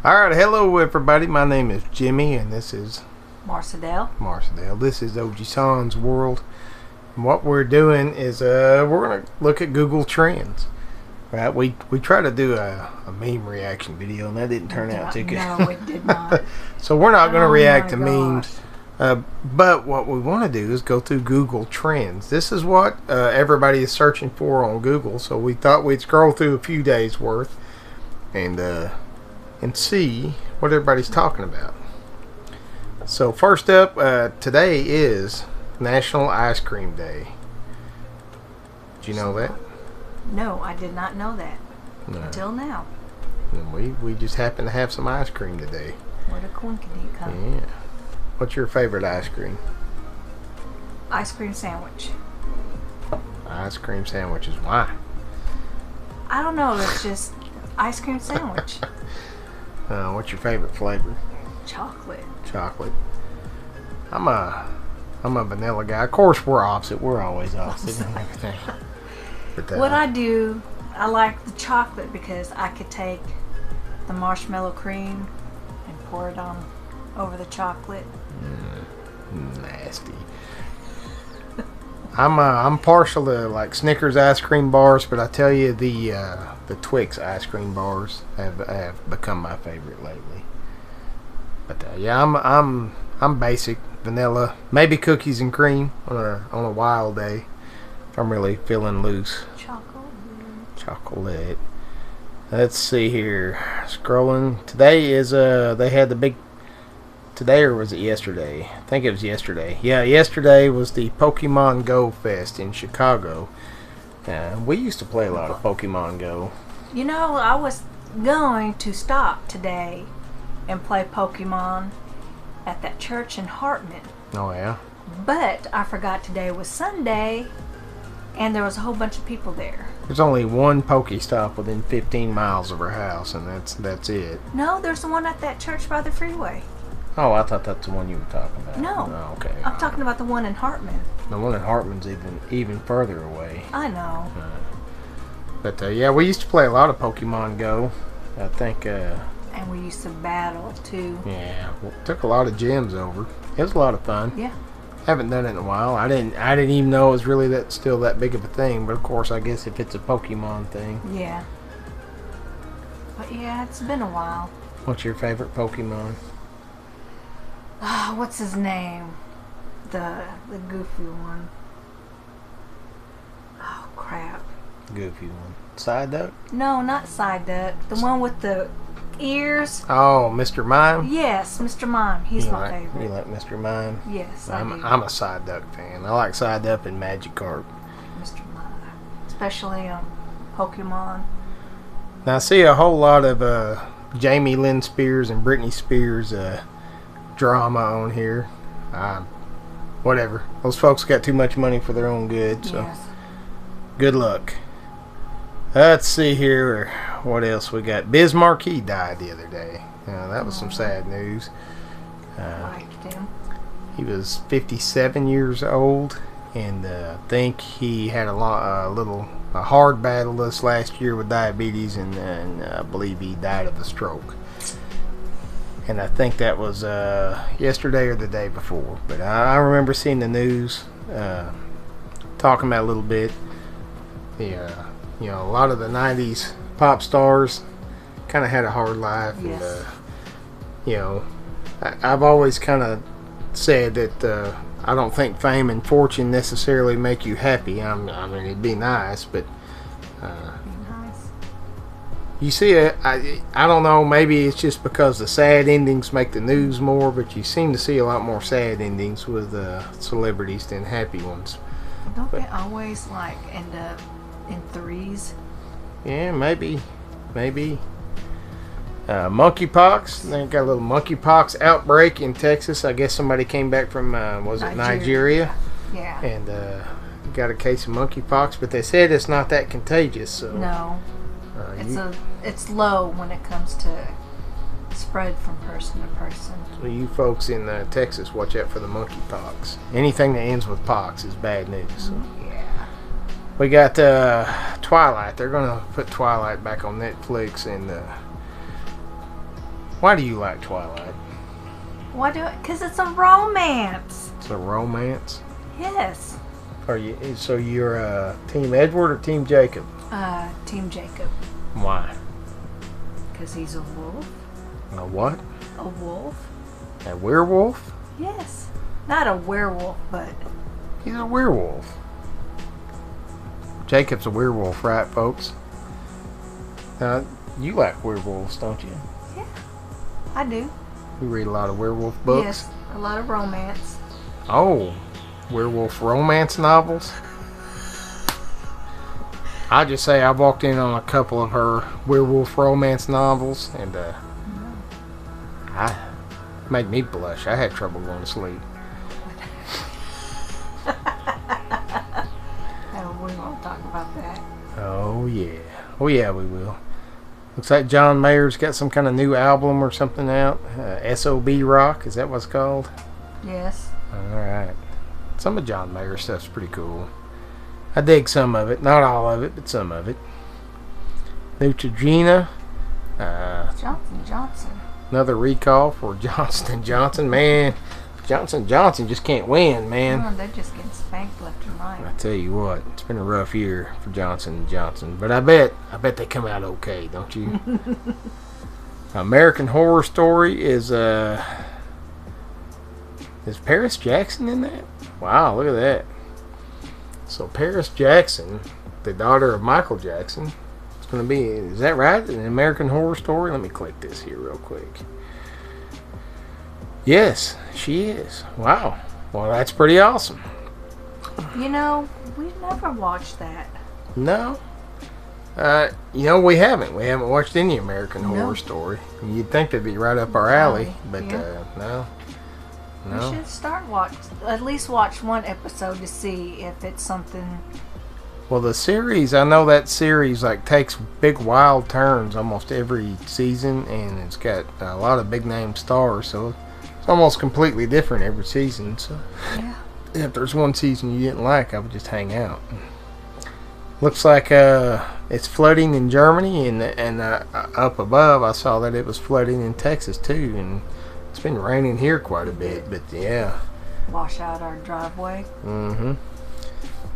Alright, hello everybody. My name is Jimmy and this is Marcedale. This is OG-san's world. And what we're doing is we're going to look at Google Trends. Right? We tried to do a meme reaction video and that didn't turn out too good. No, it did not. So we're not going to react to gosh. memes. But what we want to do is go through Google Trends. This is what everybody is searching for on Google. So we thought we'd scroll through a few days worth and see what everybody's talking about. So first up, today is National Ice Cream Day. Did you know that? No, I did not know that until now. And we just happen to have some ice cream today. What a coincidence. Yeah. What's your favorite ice cream? Ice cream sandwich. Ice cream sandwiches. Why? I don't know. It's just ice cream sandwich. What's your favorite flavor? Chocolate. Chocolate. I'm a vanilla guy. Of course, we're opposite. We're always opposite and everything. But, What I do, I like the chocolate because I could take the marshmallow cream and pour it on over the chocolate. Nasty. I'm partial to like Snickers ice cream bars, but I tell you the Twix ice cream bars have become my favorite lately. But yeah, I'm basic vanilla, maybe cookies and cream on a wild day. If I'm really feeling loose. Chocolate. Let's see here. Scrolling. Today is they had the big. Today or was it yesterday? I think it was yesterday. Yeah, yesterday was the Pokemon Go Fest in Chicago. We used to play a lot of Pokemon Go. You know, I was going to stop today and play Pokemon at that church in Hartman. Oh yeah. But I forgot today was Sunday, and there was a whole bunch of people there. There's only one Pokestop within 15 miles of our house, and that's it. No, there's the one at that church by the freeway. Oh, I thought that's the one you were talking about. No. Oh, okay. I'm talking about the one in Hartman. The one in Hartman's even further away. I know. But yeah, we used to play a lot of Pokemon Go. I think. And we used to battle too. Yeah, took a lot of gyms over. It was a lot of fun. Yeah. Haven't done it in a while. I didn't even know it was really still that big of a thing. But of course, I guess if it's a Pokemon thing. Yeah. But yeah, it's been a while. What's your favorite Pokemon? What's his name? The goofy one. Oh crap. Goofy one. Psyduck? No, not Psyduck. The one with the ears. Oh, Mr. Mime? Yes, Mr. Mime. He's my favorite. You like Mr. Mime? Yes, I'm I do. a Psyduck fan. I like Psyduck and Magikarp. Mr. Mime. Especially Pokemon. Now I see a whole lot of Jamie Lynn Spears and Britney Spears drama on here. Whatever. Those folks got too much money for their own good, so Yes. good luck. Let's see here. What else we got? Biz Markie died the other day. That was some sad news. I liked him. He was 57 years old, and I think he had a hard battle this last year with diabetes, and I believe he died of a stroke. And I think that was yesterday or the day before. But I remember seeing the news, talking about it a little bit. A lot of the 90s pop stars kind of had a hard life. Yes. And, I've always kind of said that I don't think fame and fortune necessarily make you happy. I mean, it'd be nice, but... Nice. You see, I don't know, maybe it's just because the sad endings make the news more, but you seem to see a lot more sad endings with celebrities than happy ones. Don't they always end up in threes? Yeah, maybe. Monkeypox. They got a little monkeypox outbreak in Texas. I guess somebody came back from, Nigeria? Yeah. And got a case of monkeypox, but they said it's not that contagious. So No. It's low when it comes to spread from person to person. So you folks in Texas, watch out for the monkeypox. Anything that ends with pox is bad news. So. Yeah. We got Twilight. They're going to put Twilight back on Netflix, and Why do you like Twilight? Why do it? Because it's a romance. It's a romance. Yes. Are you? So you're Team Edward or Team Jacob? Team Jacob. Why? Because he's a wolf. A what? A wolf. A werewolf? Yes. Not a werewolf, but... He's a werewolf. Jacob's a werewolf, right, folks? You like werewolves, don't you? Yeah, I do. You read a lot of werewolf books? Yes, a lot of romance. Oh, werewolf romance novels? I just say I walked in on a couple of her werewolf romance novels, and I made me blush. I had trouble going to sleep. Oh, we won't talk about that. Oh yeah, we will. Looks like John Mayer's got some kind of new album or something out. SOB Rock, is that what it's called? Yes. All right. Some of John Mayer's stuff's pretty cool. I dig some of it, not all of it, but some of it. Neutrogena. Johnson. Another recall for Johnson & Johnson. Man, Johnson & Johnson just can't win, man. Oh, they're just getting spanked left and right. I tell you what, it's been a rough year for Johnson & Johnson. But I bet they come out okay, don't you? American Horror Story is Paris Jackson in that? Wow, look at that. So Paris Jackson, the daughter of Michael Jackson, is going to be, is that right? An American Horror Story? Let me click this here real quick. Yes, she is. Wow. Well, that's pretty awesome. You know, we've never watched that. No. We haven't. We haven't watched any American Horror Story. You'd think they'd be right up our alley, but no. We should at least watch one episode to see if it's something. Well, the series, I know that series takes big wild turns almost every season, and it's got a lot of big name stars, so it's almost completely different every season. So if there's one season you didn't like, I would just hang out. Looks like it's flooding in Germany, and up above I saw that it was flooding in Texas too, and it's been raining here quite a bit, but yeah. Wash out our driveway. Mm-hmm.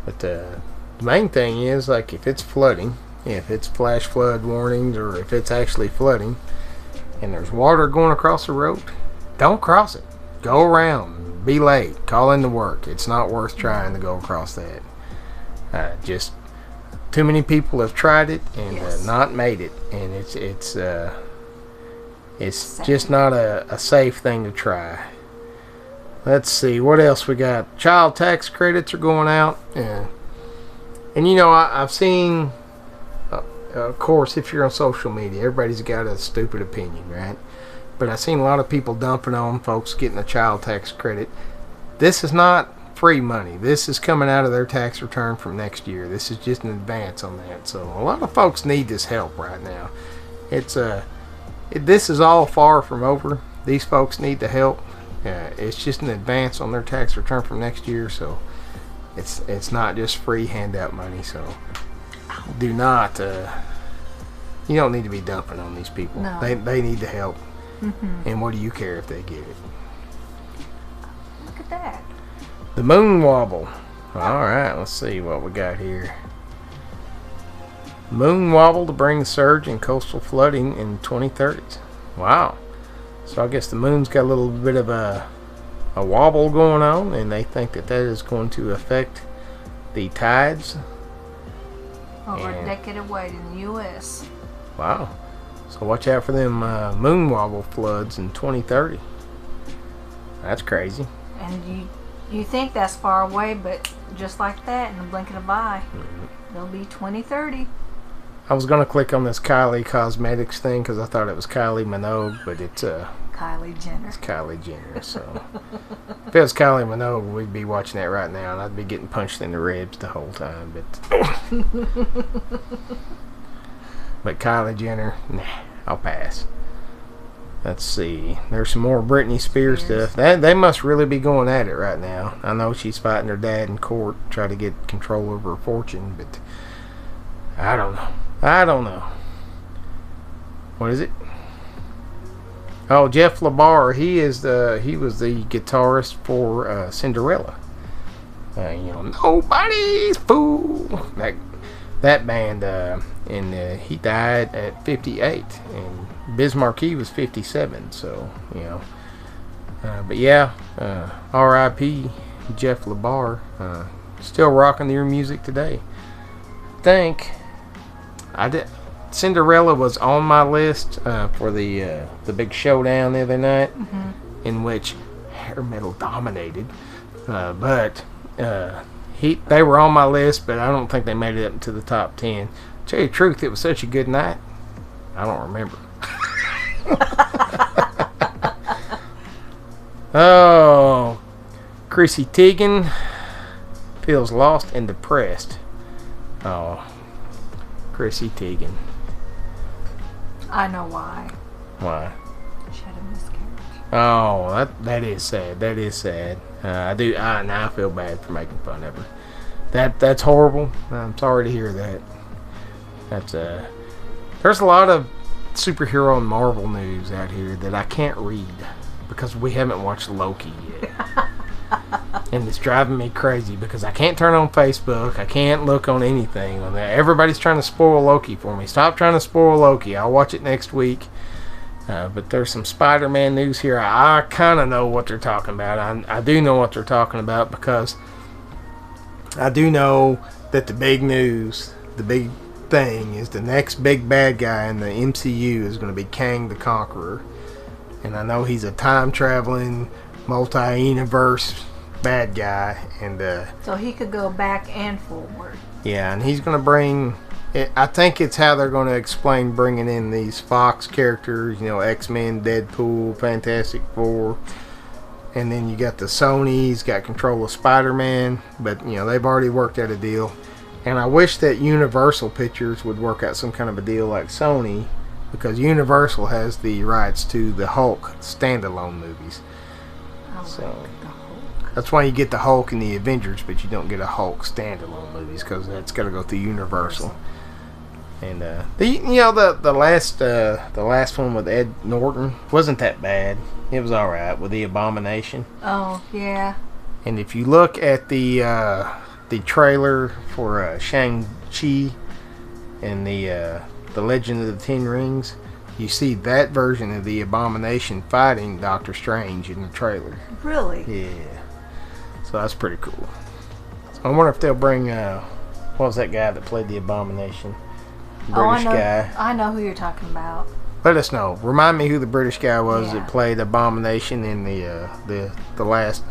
But the main thing is, if it's flooding, if it's flash flood warnings, or if it's actually flooding, and there's water going across the road, don't cross it. Go around. Be late. Call into work. It's not worth trying to go across that. Just too many people have tried it and not made it, and it's just not a safe thing to try. Let's see, what else we got? Child tax credits are going out. And I've seen, of course, if you're on social media, everybody's got a stupid opinion, right? But I've seen a lot of people dumping on folks getting a child tax credit. This is not free money. This is coming out of their tax return from next year. This is just an advance on that. So a lot of folks need this help right now. This is all far from over. These folks need the help. It's just an advance on their tax return from next year, so it's not just free handout money. So do not. You don't need to be dumping on these people. No. They need the help. Mm-hmm. And what do you care if they get it? Look at that. The moon wobble. All right, let's see what we got here. Moon wobble to bring a surge in coastal flooding in 2030s. Wow. So I guess the moon's got a little bit of a wobble going on, and they think that is going to affect the tides. Over a decade away in the U.S. Wow. So watch out for them moon wobble floods in 2030. That's crazy. And you think that's far away, but just like that, in the blink of an eye, it'll be 2030. I was going to click on this Kylie Cosmetics thing because I thought it was Kylie Minogue, but it's Kylie Jenner. It's Kylie Jenner. So if it was Kylie Minogue, we'd be watching that right now, and I'd be getting punched in the ribs the whole time. But Kylie Jenner, nah, I'll pass. Let's see. There's some more Britney Spears stuff. They must really be going at it right now. I know she's fighting her dad in court, try to get control over her fortune, but I don't know. What is it? Oh, Jeff LaBar. He was the guitarist for Cinderella. Nobody's fool. That band, and he died at 58, and Biz Markie was 57. So but yeah, R.I.P. Jeff LaBar. Still rocking their music today. Cinderella was on my list for the big showdown the other night, in which hair metal dominated. But they were on my list, but I don't think they made it up into the top 10. To tell you the truth, it was such a good night, I don't remember. Oh, Chrissy Teigen feels lost and depressed. Oh, Chrissy Teigen. I know why. Why? She had a miscarriage. Oh, that is sad. That is sad. Now I feel bad for making fun of her. That's horrible. I'm sorry to hear that. There's a lot of superhero and Marvel news out here that I can't read because we haven't watched Loki yet. And it's driving me crazy because I can't turn on Facebook. I can't look on anything. Everybody's trying to spoil Loki for me. Stop trying to spoil Loki. I'll watch it next week. But there's some Spider-Man news here. I kind of know what they're talking about. I do know what they're talking about because I do know that the big news, the big thing, is the next big bad guy in the MCU is going to be Kang the Conqueror. And I know he's a time-traveling, multi-universe bad guy. And so he could go back and forward. Yeah, and he's going to bring... I think it's how they're going to explain bringing in these Fox characters, X-Men, Deadpool, Fantastic Four. And then you got the Sony's got control of Spider-Man. But, they've already worked out a deal. And I wish that Universal Pictures would work out some kind of a deal like Sony, because Universal has the rights to the Hulk standalone movies. So that's why you get the Hulk in the Avengers, but you don't get a Hulk standalone movies because that's got to go through Universal. And the last one with Ed Norton wasn't that bad. It was all right with the Abomination. Oh yeah. And if you look at the trailer for Shang-Chi and the Legend of the Ten Rings, you see that version of the Abomination fighting Doctor Strange in the trailer. Really? Yeah. So that's pretty cool. So I wonder if they'll bring what was that guy that played the Abomination? British guy. I know who you're talking about. Let us know. Remind me who the British guy was that played Abomination in the last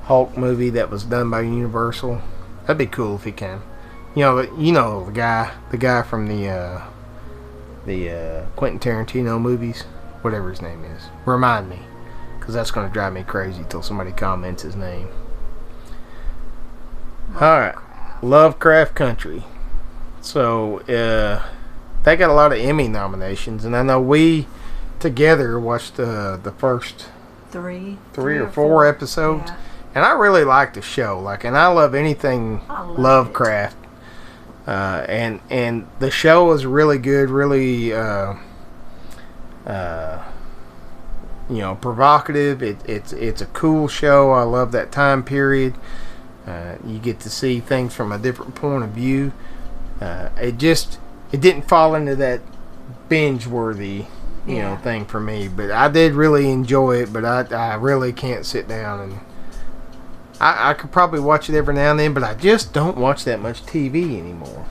Hulk movie that was done by Universal. That'd be cool if he can. The guy from the Quentin Tarantino movies, whatever his name is. Remind me, because that's going to drive me crazy till somebody comments his name. All right, Lovecraft Country. So they got a lot of Emmy nominations, and I know we together watched the first three or four episodes. Yeah. And I really like the show, and I love anything Lovecraft. And the show is really good, really, provocative. It's a cool show. I love that time period. You get to see things from a different point of view. It didn't fall into that binge-worthy, thing for me. But I did really enjoy it. But I really can't sit down and. I could probably watch it every now and then, but I just don't watch that much TV anymore.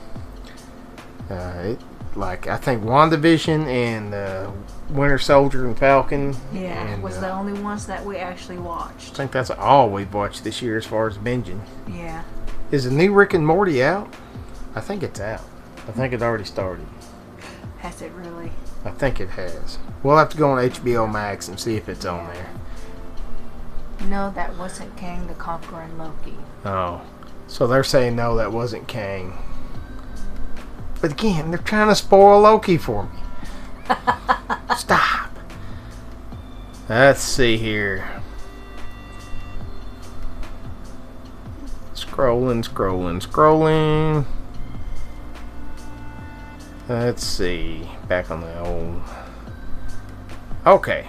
I think WandaVision and Winter Soldier and Falcon. Yeah, was the only ones that we actually watched. I think that's all we've watched this year as far as binging. Yeah. Is the new Rick and Morty out? I think it's out. I think it already started. Has it really? I think it has. We'll have to go on HBO Max and see if it's on there. No, that wasn't Kang the Conqueror and Loki. Oh. So they're saying no, that wasn't Kang. But again, they're trying to spoil Loki for me. Stop. Let's see here. Scrolling. Let's see. Back on the old Okay.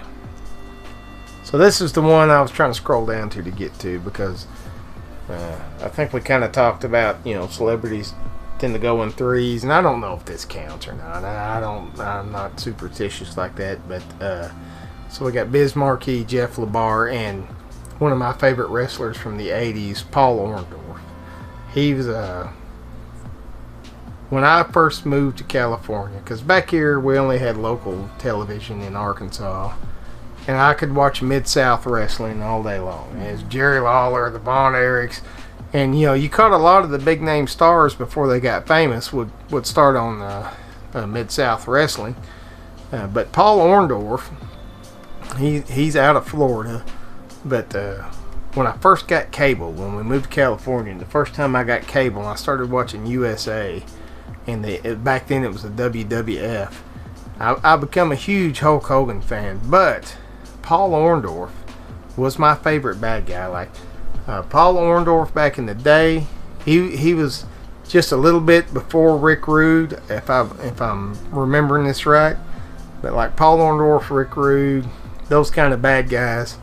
So this is the one I was trying to scroll down to get to because I think we kind of talked about, celebrities tend to go in threes, and I don't know if this counts or not. I'm not superstitious like that, but so we got Biz Markie, Jeff LaBar, and one of my favorite wrestlers from the 80s, Paul Orndorff. He was when I first moved to California, because back here we only had local television in Arkansas, and I could watch Mid-South wrestling all day long. It's Jerry Lawler, the Von Erichs, and you caught a lot of the big name stars before they got famous would start on Mid-South wrestling. But Paul Orndorff, he's out of Florida, but when I first got cable, when we moved to California, the first time I got cable, I started watching USA, and back then it was the WWF. I become a huge Hulk Hogan fan, but Paul Orndorff was my favorite bad guy. Like Paul Orndorff back in the day, he was just a little bit before Rick Rude, if I'm remembering this right. But like Paul Orndorff, Rick Rude, those kind of bad guys,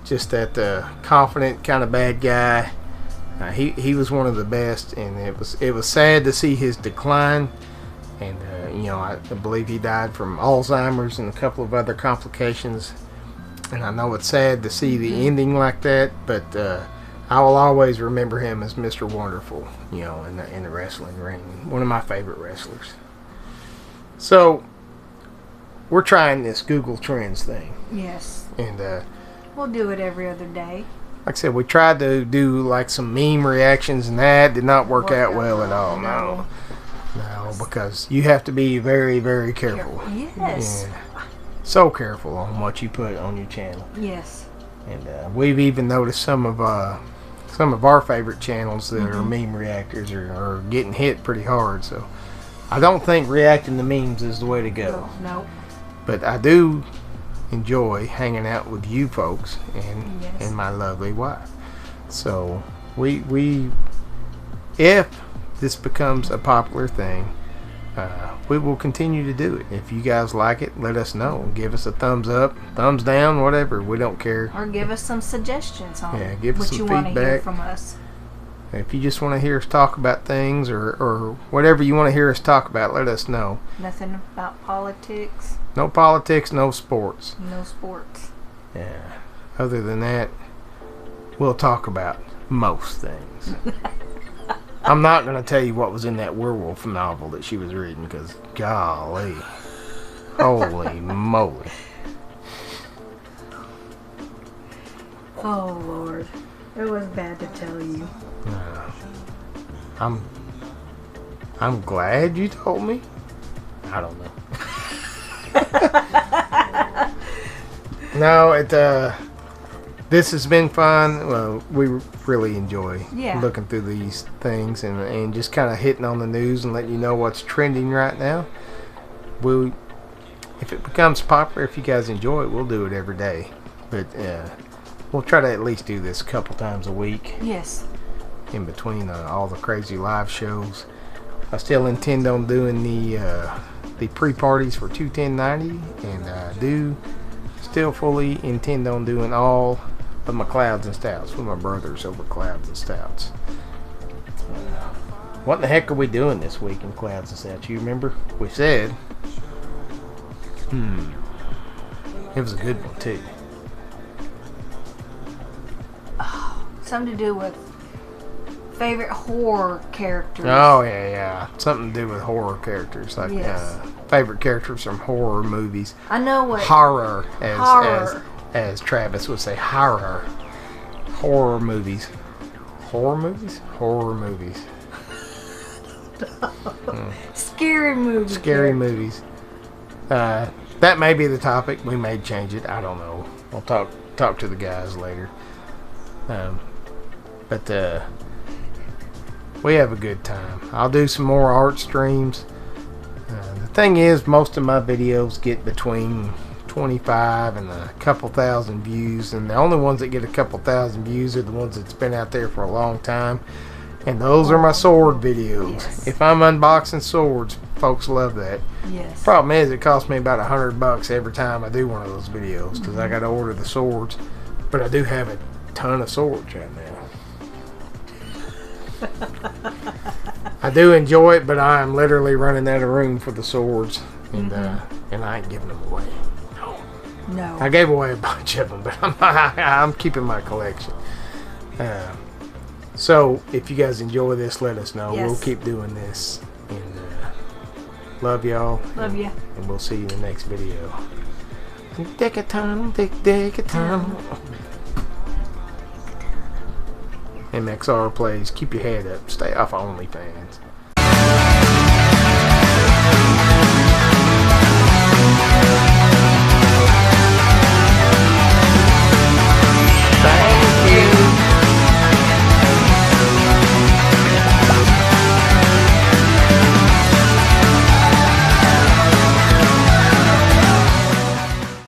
just that confident kind of bad guy. He was one of the best, and it was sad to see his decline. And I believe he died from Alzheimer's and a couple of other complications. And I know it's sad to see the ending like that, but I will always remember him as Mr. Wonderful, in the wrestling ring. One of my favorite wrestlers. So, we're trying this Google Trends thing. Yes. And we'll do it every other day. Like I said, we tried to do like some meme reactions, and that did not work out well at all. No, because you have to be very, very careful. Yes. And so careful on what you put on your channel. Yes. And we've even noticed some of our favorite channels that are meme reactors are getting hit pretty hard. So I don't think reacting to memes is the way to go. No. But I do enjoy hanging out with you folks and my lovely wife. So we if this becomes a popular thing, we will continue to do it. If you guys like it, let us know. Give us a thumbs up, thumbs down, whatever. We don't care. Or give us some suggestions on give us what some you feedback. want to hear from us. If you just want to hear us talk about things or whatever you want to hear us talk about, let us know. Nothing about politics. No politics, no sports. No sports. Yeah. Other than that, we'll talk about most things. I'm not going to tell you what was in that werewolf novel that she was reading, because golly, holy moly. Oh Lord, it was bad to tell you. I'm glad you told me. I don't know. No, this has been fun. Well, we really enjoy looking through these things and just kind of hitting on the news and letting you know what's trending right now. If it becomes popular, if you guys enjoy it, we'll do it every day. But we'll try to at least do this a couple times a week. Yes. In between all the crazy live shows. I still intend on doing the pre-parties for 21090, and I do still fully intend on doing all of my Clouds and Stouts with my brothers over Clouds and Stouts. What in the heck are we doing this week in Clouds and Stouts? You remember? We said, it was a good one too. Something to do with favorite horror characters. Oh yeah. Something to do with horror characters, like favorite characters from horror movies. I know what horror, as Travis would say, horror movies. Horror movies. Scary movies. Scary movies. That may be the topic. We may change it. I don't know. I'll talk to the guys later. But we have a good time. I'll do some more art streams. The thing is, most of my videos get between 25 and a couple thousand views, and the only ones that get a couple thousand views are the ones that's been out there for a long time, and those are my sword videos. If I'm unboxing swords, folks love that. Yes. Problem is, it costs me about $100 every time I do one of those videos because I got to order the swords. But I do have a ton of swords right now. I do enjoy it, but I am literally running out of room for the swords, and I ain't giving them away. No. I gave away a bunch of them, but I'm keeping my collection. So if you guys enjoy this, let us know. Yes. We'll keep doing this, and love y'all. Love you. And we'll see you in the next video. Dick a ton, dick a ton. MXR plays. Keep your head up. Stay off OnlyFans.